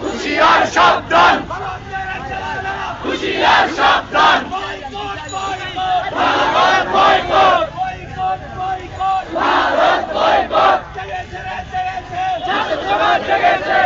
হুঁশিয়ার সাবধান, হুঁশিয়ার সাবধান, ভারত বয়কট, ভারত বয়কট, জাতীয়তাবাদ জেগেছে,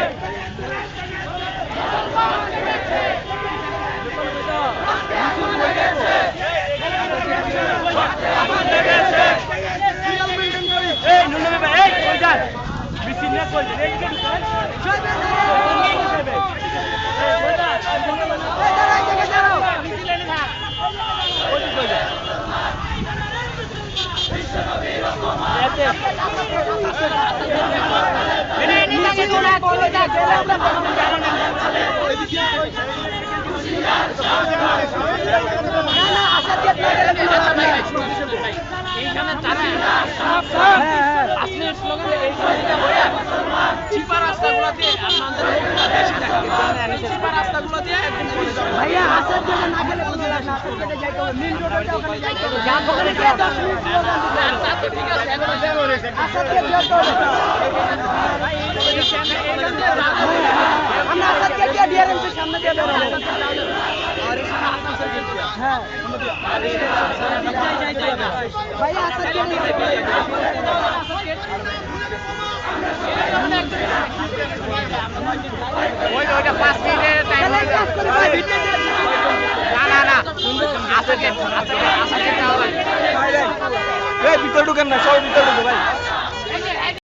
ভাইয়া আসার জন্য না গেলে বুঝে না যাইতে হবে মেইন রোডে ওখানে যাইতে হবে যান ওখানে গিয়ে 10 মিনিট ঠিক আছে এখন আসার দিয়ে যেতে হবে আমরা আসার দিয়ে ডিআরএমসির সামনে দিয়ে বের হব হ্যাঁ ভাইয়া আসার দিয়ে ওইটা 5 মিনিটের টাইম না না না আসলে আসলে আসলে ভিতরে ঢুকেন না সবাই ভিতরে ঢুকে ভাই